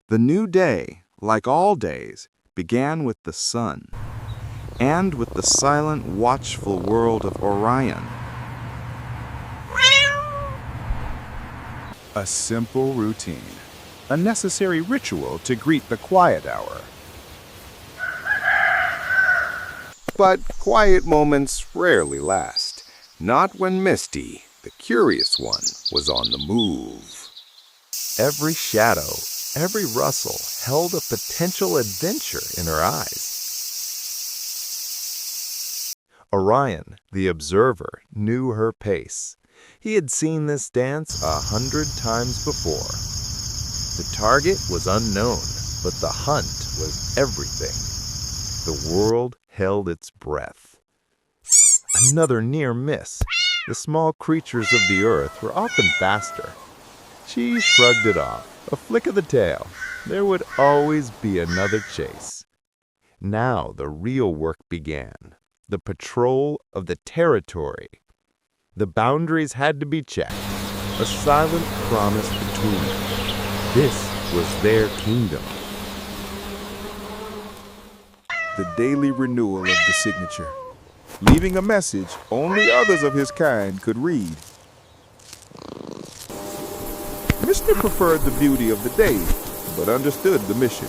The new day, like all days, began with the sun, and with the silent, watchful world of Orion. A simple routine, a necessary ritual to greet the quiet hour. But quiet moments rarely last, not when Misty, the curious one, was on the move. Every shadow, every rustle held a potential adventure in her eyes. Orion, the observer, knew her pace. He had seen this dance 100 times before. The target was unknown, but the hunt was everything. The world held its breath. Another near miss. The small creatures of the earth were often faster. She shrugged it off, a flick of the tail. There would always be another chase. Now the real work began, the patrol of the territory. The boundaries had to be checked, a silent promise between them. This was their kingdom. The daily renewal of the signature, leaving a message only others of his kind could read. Mr. preferred the beauty of the day, but understood the mission.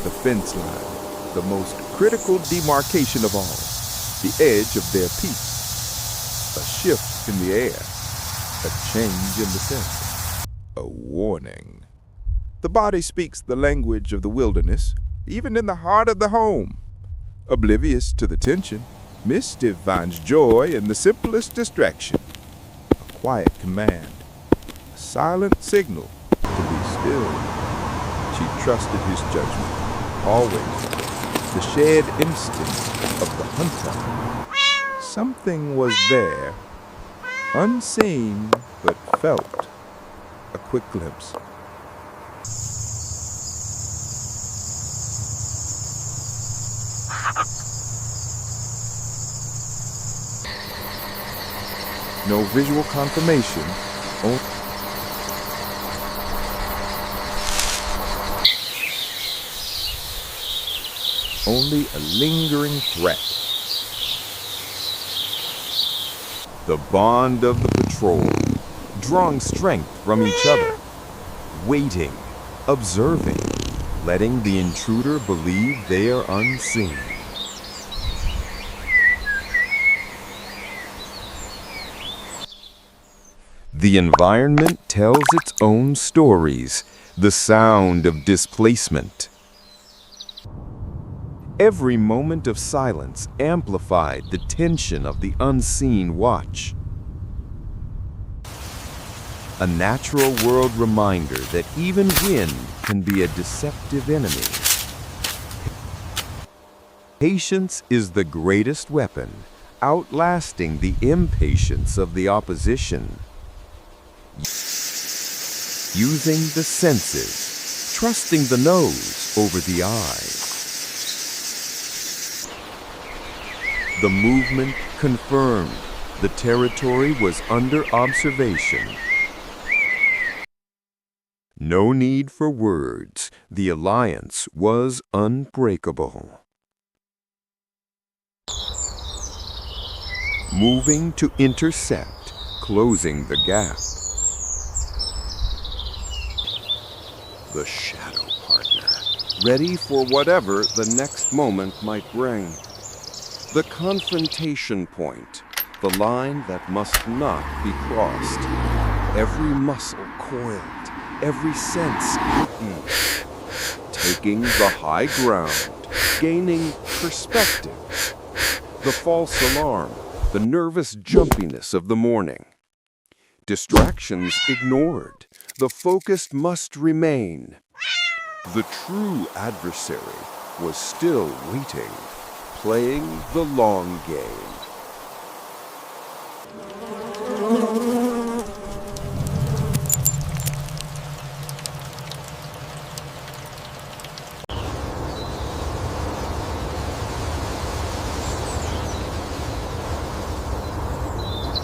The fence line, the most critical demarcation of all, the edge of their peace. A shift in the air, a change in the scent, a warning. The body speaks the language of the wilderness, even in the heart of the home. Oblivious to the tension, Misty finds joy in the simplest distraction. A quiet command, a silent signal to be still. She trusted his judgment, always. The shared instinct of the hunter. Something was there, unseen but felt. A quick glimpse. No visual confirmation, only a lingering threat. The bond of the patrol, drawing strength from each other, waiting, observing, letting the intruder believe they are unseen. The environment tells its own stories, the sound of displacement. Every moment of silence amplified the tension of the unseen watch. A natural world reminder that even wind can be a deceptive enemy. Patience is the greatest weapon, outlasting the impatience of the opposition. Using the senses, trusting the nose over the eyes. The movement confirmed the territory was under observation. No need for words, the alliance was unbreakable. Moving to intercept, closing the gap. The shadow partner, ready for whatever the next moment might bring. The confrontation point, the line that must not be crossed. Every muscle coiled, every sense heightened. Taking the high ground, gaining perspective. The false alarm, the nervous jumpiness of the morning. Distractions ignored. The focus must remain. The true adversary was still waiting, playing the long game.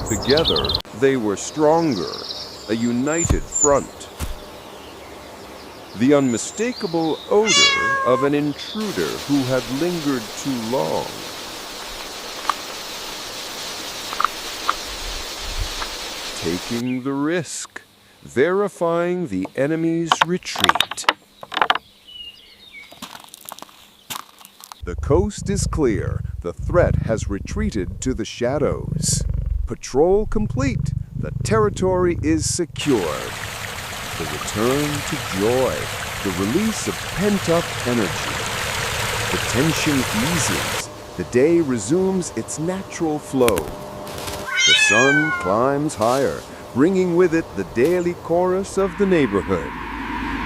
Together, they were stronger, a united front. the unmistakable odor of an intruder who had lingered too long. Taking the risk, verifying the enemy's retreat. The coast is clear. The threat has retreated to the shadows. Patrol complete. The territory is secured. The return to joy. The release of pent-up energy. The tension eases. The day resumes its natural flow. The sun climbs higher, bringing with it the daily chorus of the neighborhood.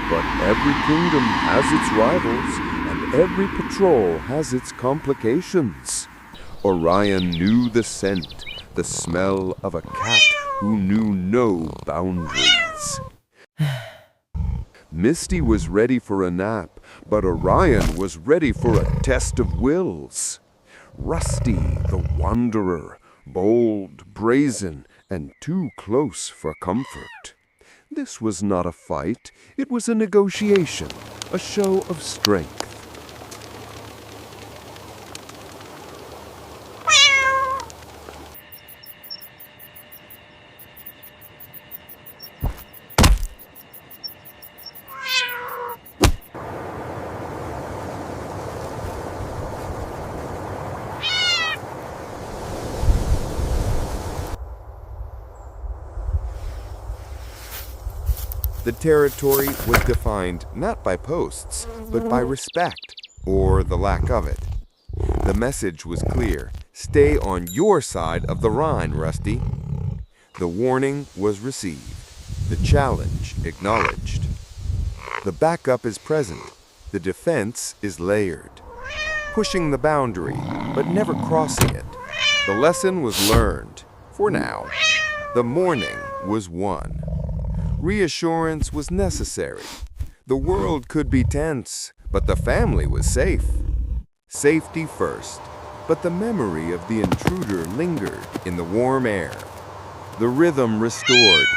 But every kingdom has its rivals, and every patrol has its complications. Orion knew the scent, the smell of a cat who knew no boundaries. Misty was ready for a nap, but Orion was ready for a test of wills. Rusty, the wanderer, bold, brazen, and too close for comfort. This was not a fight, it was a negotiation, a show of strength. The territory was defined not by posts, but by respect, or the lack of it. The message was clear: stay on your side of the Rhine, Rusty. The warning was received, the challenge acknowledged. The backup is present, the defense is layered. Pushing the boundary, but never crossing it. The lesson was learned, for now. The morning was won. Reassurance was necessary. The world could be tense, but the family was safe. Safety first, but the memory of the intruder lingered in the warm air. The rhythm restored.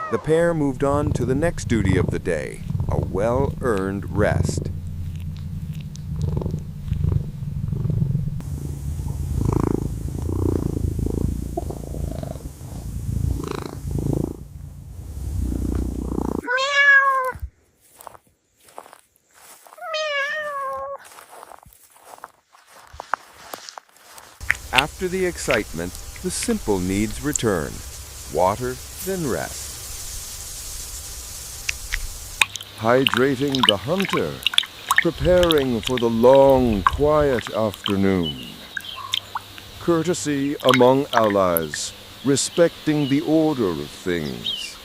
The pair moved on to the next duty of the day, a well-earned rest. After the excitement, the simple needs return. Water, then rest. Hydrating the hunter, preparing for the long, quiet afternoon. Courtesy among allies, respecting the order of things.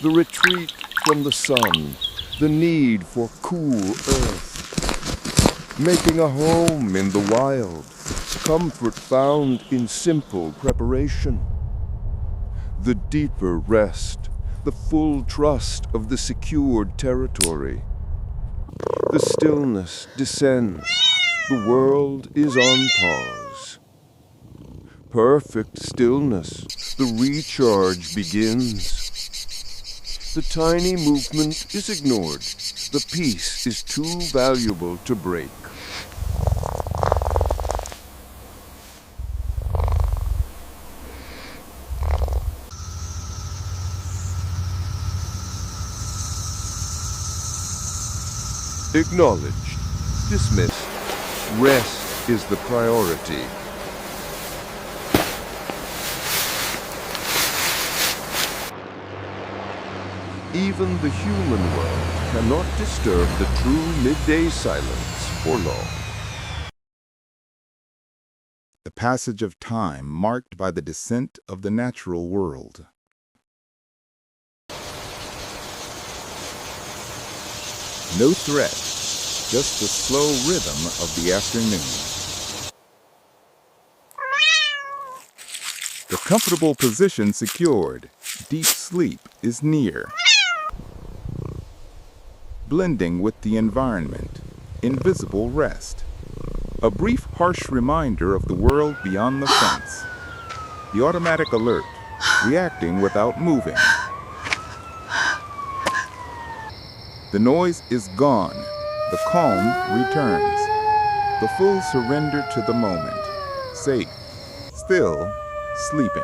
The retreat from the sun, the need for cool earth. Making a home in the wild. Comfort found in simple preparation. The deeper rest, the full trust of the secured territory. The stillness descends, the world is on pause. Perfect stillness, the recharge begins. The tiny movement is ignored, the peace is too valuable to break. Acknowledged, dismissed. Rest is the priority. Even the human world cannot disturb the true midday silence for long. The passage of time marked by the descent of the natural world. No threat, just the slow rhythm of the afternoon. The comfortable position secured, deep sleep is near. Blending with the environment, invisible rest. A brief, harsh reminder of the world beyond the fence. The automatic alert, reacting without moving. The noise is gone. The calm returns. The full surrender to the moment. Safe, still, sleeping.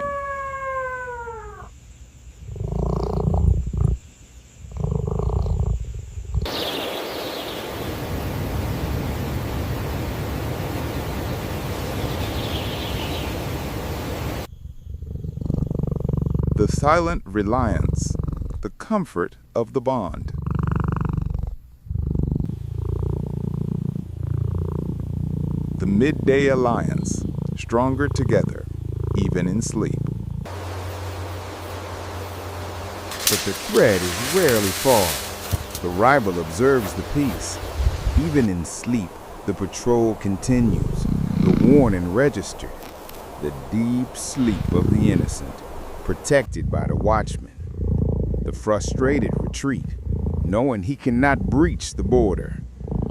The silent reliance, the comfort of the bond. The midday alliance, stronger together, even in sleep. But the thread is rarely far. The rival observes the peace. Even in sleep, the patrol continues, the warning registered, the deep sleep of the innocent, protected by the watchman. The frustrated retreat, knowing he cannot breach the border.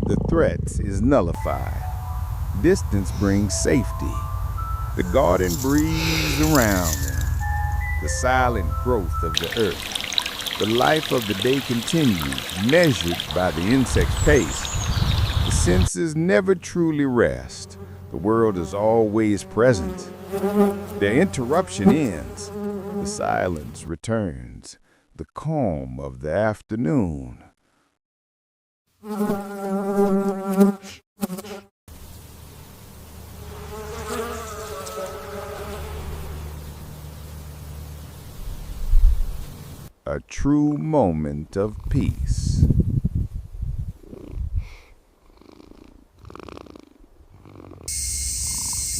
The threat is nullified. Distance brings safety. The garden breathes around them. The silent growth of the earth. The life of the day continues, measured by the insect's pace. The senses never truly rest. The world is always present. Their interruption ends. The silence returns. The calm of the afternoon. A true moment of peace.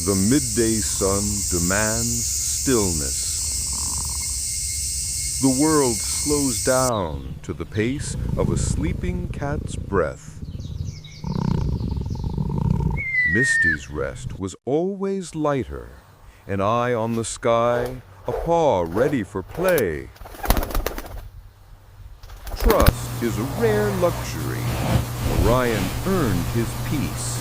The midday sun demands stillness. The world slows down to the pace of a sleeping cat's breath. Misty's rest was always lighter, an eye on the sky, a paw ready for play. Trust is a rare luxury. Orion earned his peace.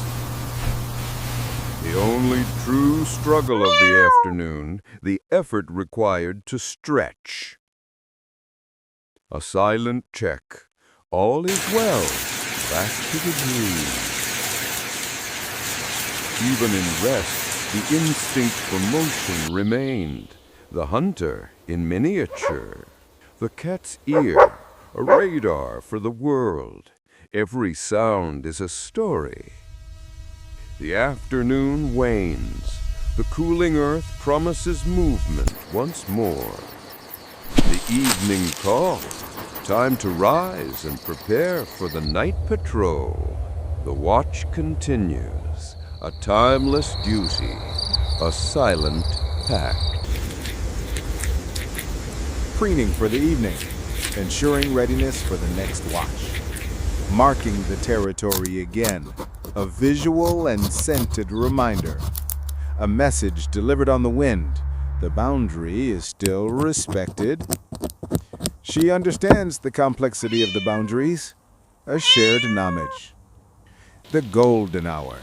The only true struggle of the afternoon, the effort required to stretch. A silent check. All is well. Back to the dream. Even in rest, the instinct for motion remained. The hunter in miniature. The cat's ear, a radar for the world. Every sound is a story. The afternoon wanes. The cooling earth promises movement once more. The evening calls. Time to rise and prepare for the night patrol. The watch continues. A timeless duty. A silent pact. Preening for the evening. Ensuring readiness for the next watch. Marking the territory again. A visual and scented reminder. A message delivered on the wind. The boundary is still respected. She understands the complexity of the boundaries. A shared knowledge. The golden hour.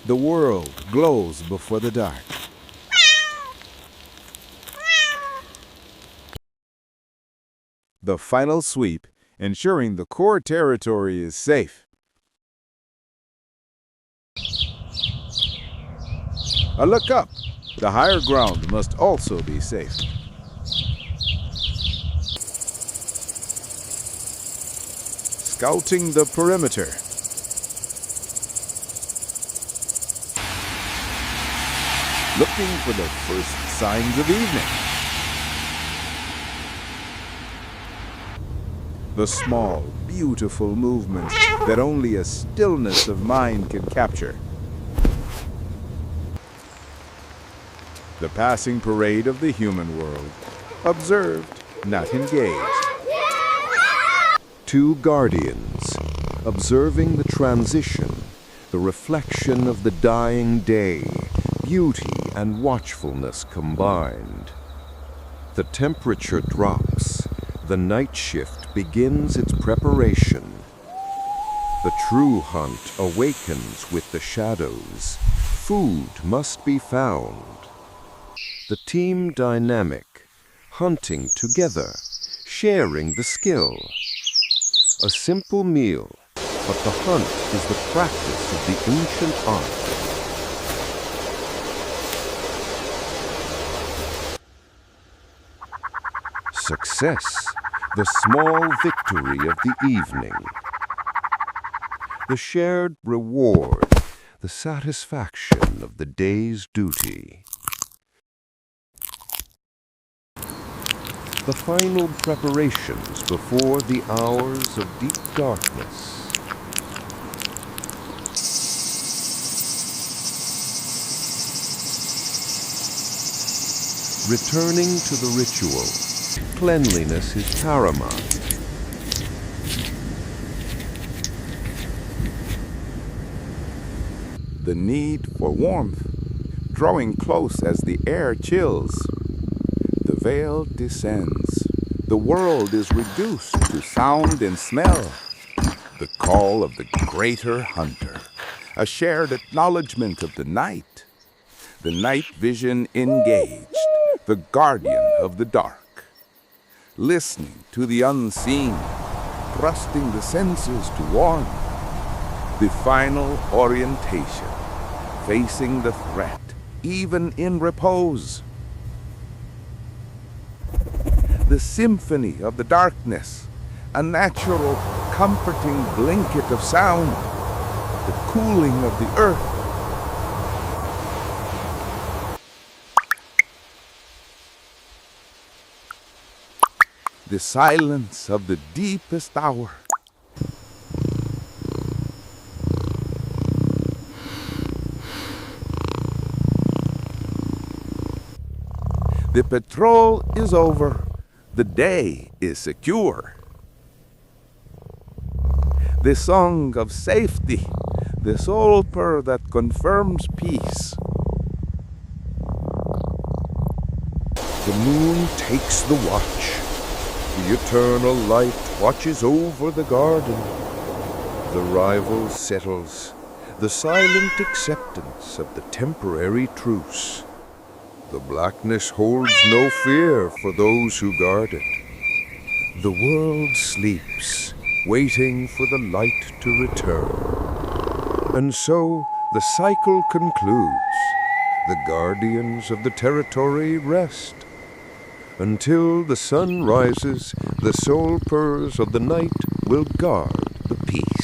The world glows before the dark. The final sweep, ensuring the core territory is safe. A look up. The higher ground must also be safe. Scouting the perimeter. Looking for the first signs of evening. The small, beautiful movements that only a stillness of mind can capture. The passing parade of the human world. Observed, not engaged. Two guardians, observing the transition, the reflection of the dying day, beauty and watchfulness combined. The temperature drops. The night shift begins its preparation. The true hunt awakens with the shadows. Food must be found. The team dynamic, hunting together, sharing the skill. A simple meal, but the hunt is the practice of the ancient art. Success, the small victory of the evening. The shared reward, the satisfaction of the day's duty. The final preparations before the hours of deep darkness. Returning to the ritual, cleanliness is paramount. The need for warmth, drawing close as the air chills. The veil descends. The world is reduced to sound and smell. The call of the greater hunter, a shared acknowledgement of the night. The night vision engaged, the guardian of the dark. Listening to the unseen, trusting the senses to warn. The final orientation, facing the threat, even in repose. The symphony of the darkness, a natural, comforting blanket of sound, the cooling of the earth. The silence of the deepest hour. The patrol is over. The day is secure. The song of safety, the SoulPurrs that confirms peace. The moon takes the watch. The eternal light watches over the garden. The rival settles, the silent acceptance of the temporary truce. The blackness holds no fear for those who guard it. The world sleeps, waiting for the light to return. And so the cycle concludes. The guardians of the territory rest. Until the sun rises, the SoulPurrs of the night will guard the peace.